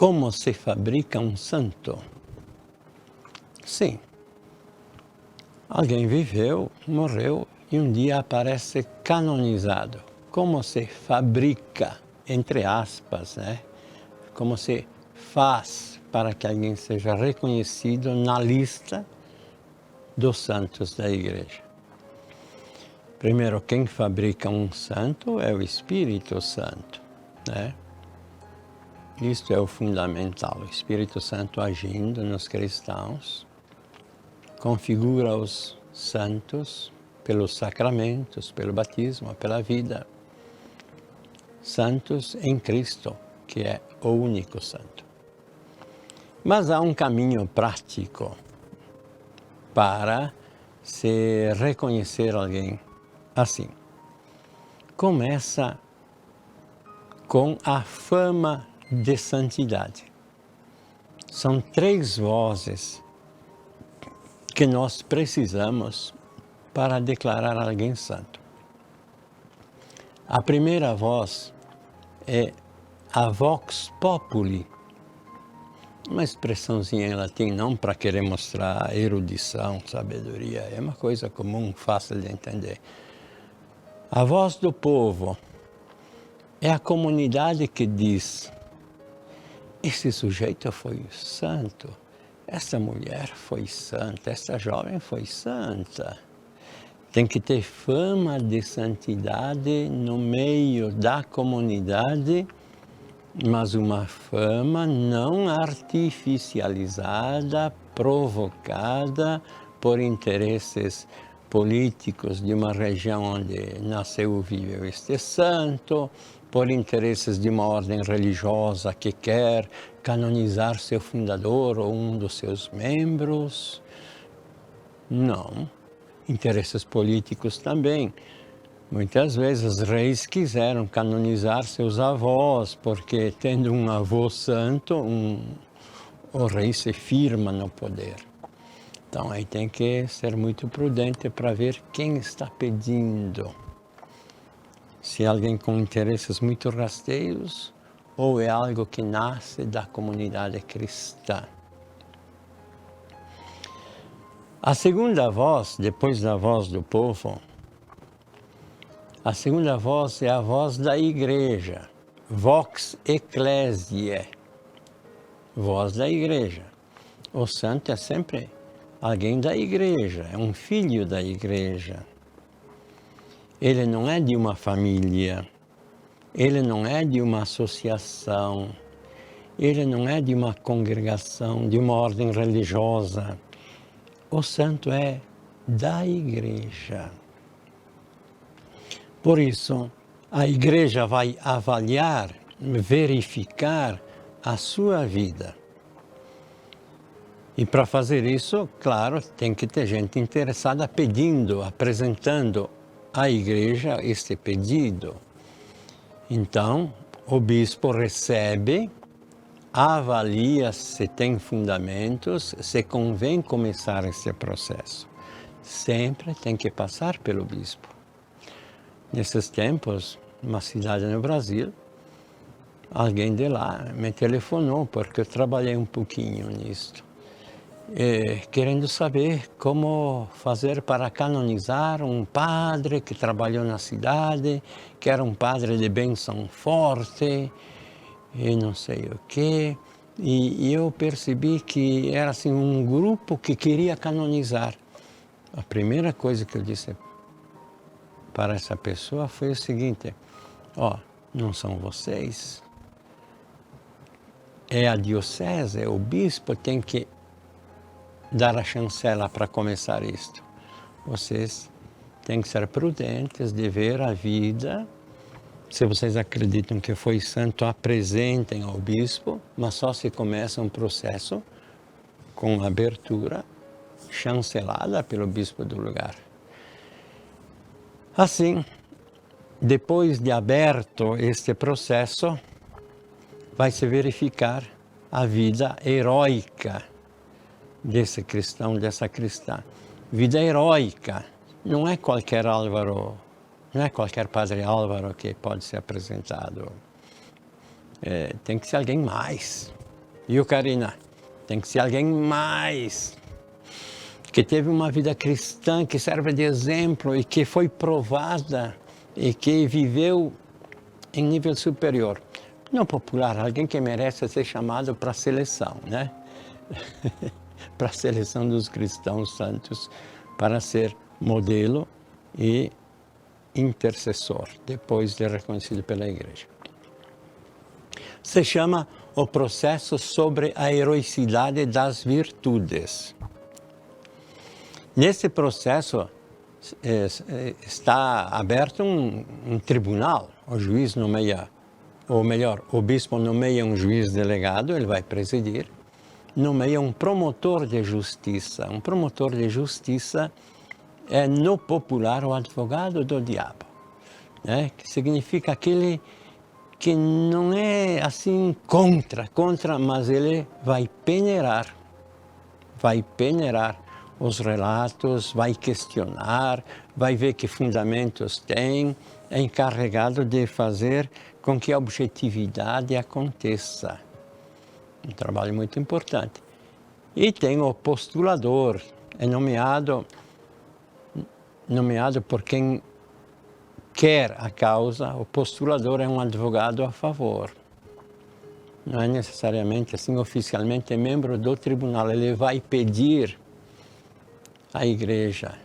Como se fabrica um santo? Sim. Alguém viveu, morreu e um dia aparece canonizado. Como se fabrica, entre aspas, né? Como se faz para que alguém seja reconhecido na lista dos santos da igreja. Primeiro, quem fabrica um santo é o Espírito Santo, né? Isto é o fundamental. O Espírito Santo agindo nos cristãos configura os santos pelos sacramentos, pelo batismo, pela vida. Santos em Cristo, que é o único santo. Mas há um caminho prático para se reconhecer alguém assim. Começa com a fama de santidade. São 3 vozes que nós precisamos para declarar alguém santo. A primeira voz é a vox populi, uma expressãozinha em latim, não para querer mostrar erudição, sabedoria, é uma coisa comum, fácil de entender. A voz do povo é a comunidade que diz: esse sujeito foi santo, essa mulher foi santa, essa jovem foi santa. Tem que ter fama de santidade no meio da comunidade, mas uma fama não artificializada, provocada por interesses políticos de uma região onde nasceu ou viveu este santo, por interesses de uma ordem religiosa que quer canonizar seu fundador ou um dos seus membros. Não. Interesses políticos também. Muitas vezes os reis quiseram canonizar seus avós, porque tendo um avô santo, o rei se firma no poder. Então aí tem que ser muito prudente para ver quem está pedindo. Se é alguém com interesses muito rasteiros ou é algo que nasce da comunidade cristã. A segunda voz, depois da voz do povo, a segunda voz é a voz da igreja, vox ecclesiae, voz da igreja. O santo é sempre alguém da igreja, é um filho da igreja. Ele não é de uma família, ele não é de uma associação, ele não é de uma congregação, de uma ordem religiosa. O santo é da igreja. Por isso, a igreja vai avaliar, verificar a sua vida. E para fazer isso, claro, tem que ter gente interessada pedindo, apresentando à igreja este pedido. Então, o bispo recebe, avalia se tem fundamentos, se convém começar esse processo. Sempre tem que passar pelo bispo. Nesses tempos, numa cidade no Brasil, alguém de lá me telefonou, porque eu trabalhei um pouquinho nisto, querendo saber como fazer para canonizar um padre que trabalhou na cidade, que era um padre de bênção forte, e não sei o quê. E eu percebi que era assim, um grupo que queria canonizar. A primeira coisa que eu disse para essa pessoa foi o seguinte: não são vocês, é a diocese, o bispo tem que dar a chancela para começar isto. Vocês têm que ser prudentes de ver a vida. Se vocês acreditam que foi santo, apresentem ao bispo, mas só se começa um processo com abertura chancelada pelo bispo do lugar. Assim, depois de aberto este processo, vai se verificar a vida heróica desse cristão, dessa cristã. Vida heróica. Não é qualquer Álvaro, não é qualquer padre Álvaro que pode ser apresentado. Tem que ser alguém mais. Viu, Karina? Tem que ser alguém mais, que teve uma vida cristã, que serve de exemplo e que foi provada e que viveu em nível superior. Não popular, alguém que merece ser chamado para a seleção, né? Para a seleção dos cristãos santos, para ser modelo e intercessor, depois de reconhecido pela igreja. Se chama o processo sobre a heroicidade das virtudes. Nesse processo está aberto um tribunal, o juiz nomeia, ou melhor, o bispo nomeia um juiz delegado, ele vai presidir, nomeia um promotor de justiça. Um promotor de justiça é, no popular, o advogado do diabo, né? Que significa aquele que não é assim contra, mas ele vai peneirar os relatos, vai questionar, vai ver que fundamentos tem, é encarregado de fazer com que a objetividade aconteça. Um trabalho muito importante. E tem o postulador, é nomeado por quem quer a causa. O postulador é um advogado a favor. Não é necessariamente assim, oficialmente é membro do tribunal. Ele vai pedir à igreja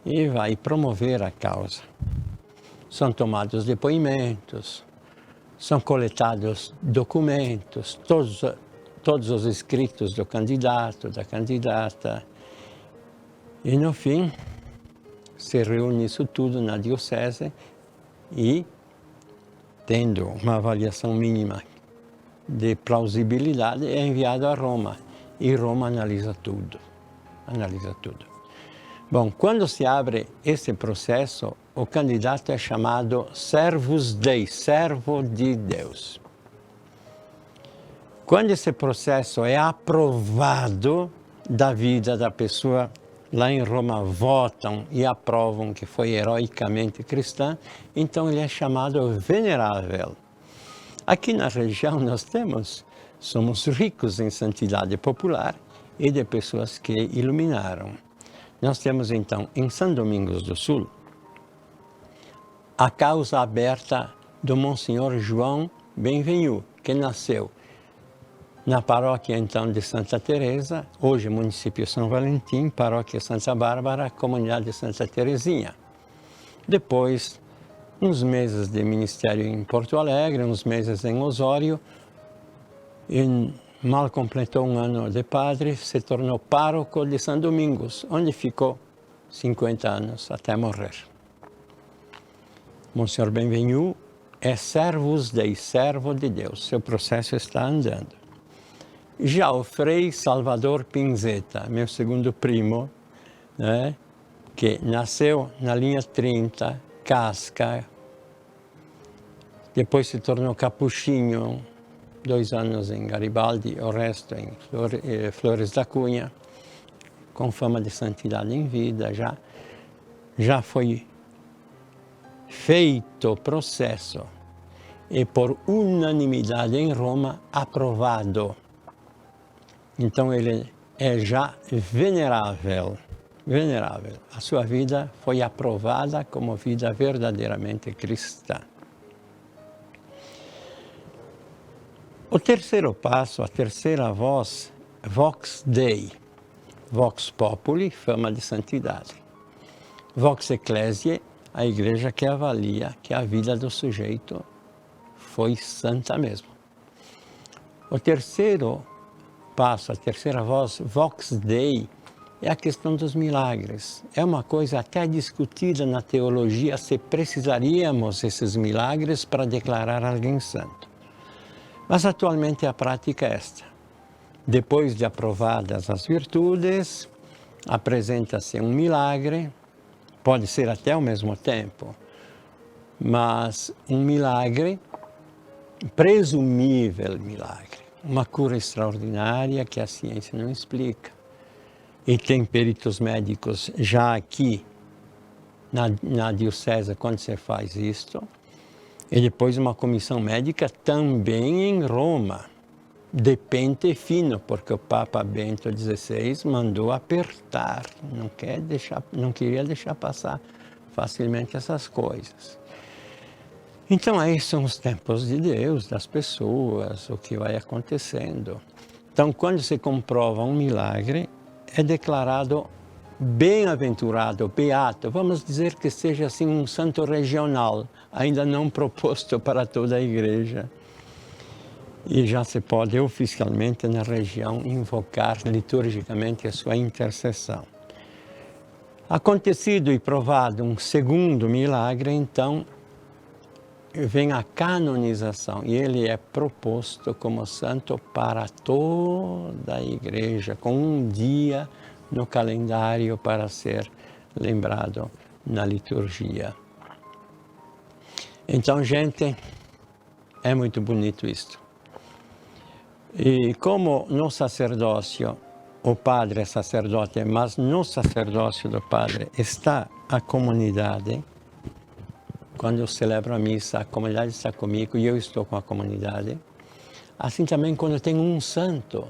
e vai promover a causa. São tomados depoimentos, são coletados documentos, todos os escritos do candidato, da candidata. E no fim, se reúne isso tudo na diocese e, tendo uma avaliação mínima de plausibilidade, é enviado a Roma. E Roma analisa tudo. Bom, quando se abre esse processo, o candidato é chamado Servus Dei, servo de Deus. Quando esse processo é aprovado da vida da pessoa, lá em Roma votam e aprovam que foi heroicamente cristã, então ele é chamado venerável. Aqui na região nós somos ricos em santidade popular e de pessoas que iluminaram. Nós temos então em São Domingos do Sul a causa aberta do Monsenhor João Benvenu, que nasceu na paróquia então de Santa Teresa, hoje município São Valentim, paróquia Santa Bárbara, comunidade Santa Teresinha. Depois, uns meses de ministério em Porto Alegre, uns meses em Osório, e mal completou um ano de padre, se tornou pároco de São Domingos, onde ficou 50 anos até morrer. Monsenhor Benvenu é Servus Dei, servo de Deus, seu processo está andando. Já o Frei Salvador Pinzetta, meu segundo primo, né, que nasceu na linha 30, Casca, depois se tornou capuchinho, 2 anos em Garibaldi, o resto em Flores da Cunha, com fama de santidade em vida, já foi feito o processo e por unanimidade em Roma aprovado. Então ele é já venerável. A sua vida foi aprovada como vida verdadeiramente cristã. O terceiro passo, a terceira voz, Vox Dei, Vox Populi, fama de santidade. Vox Ecclesiae, a igreja que avalia que a vida do sujeito foi santa mesmo. O terceiro passo, a terceira voz, Vox Dei, é a questão dos milagres. É uma coisa até discutida na teologia se precisaríamos desses milagres para declarar alguém santo. Mas atualmente a prática é esta. Depois de aprovadas as virtudes, apresenta-se um milagre, pode ser até ao mesmo tempo, mas um milagre, presumível milagre, uma cura extraordinária que a ciência não explica. E tem peritos médicos já aqui na diocese quando se faz isto, e depois uma comissão médica também em Roma, de pente fino, porque o Papa Bento XVI mandou apertar, não queria deixar passar facilmente essas coisas. Então aí são os tempos de Deus, das pessoas, o que vai acontecendo. Então quando se comprova um milagre, é declarado bem-aventurado, beato, vamos dizer que seja assim um santo regional, ainda não proposto para toda a igreja. E já se pode oficialmente na região invocar liturgicamente a sua intercessão. Acontecido e provado um segundo milagre, então vem a canonização e ele é proposto como santo para toda a igreja, com um dia no calendário para ser lembrado na liturgia. Então, gente, é muito bonito isto. E como no sacerdócio, o padre é sacerdote, mas no sacerdócio do padre está a comunidade. Quando eu celebro a missa, a comunidade está comigo e eu estou com a comunidade. Assim também quando tem um santo,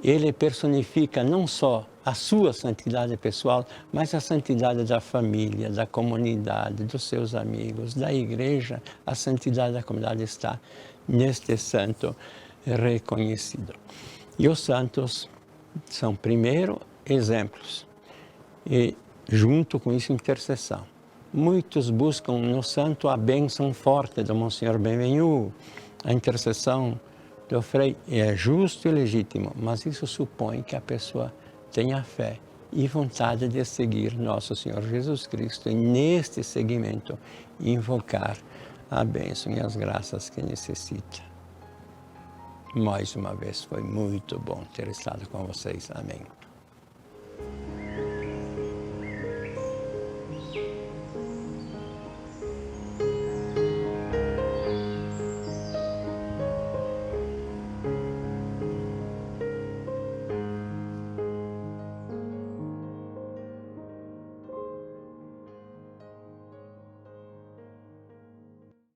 ele personifica não só a sua santidade pessoal, mas a santidade da família, da comunidade, dos seus amigos, da igreja. A santidade da comunidade está neste santo reconhecido. E os santos são, primeiro, exemplos e, junto com isso, intercessão. Muitos buscam no santo a bênção forte do Monsenhor Benvenu, a intercessão do Frei. É justo e legítimo, mas isso supõe que a pessoa tenha fé e vontade de seguir Nosso Senhor Jesus Cristo e, neste seguimento, invocar a bênção e as graças que necessita. Mais uma vez, foi muito bom ter estado com vocês. Amém.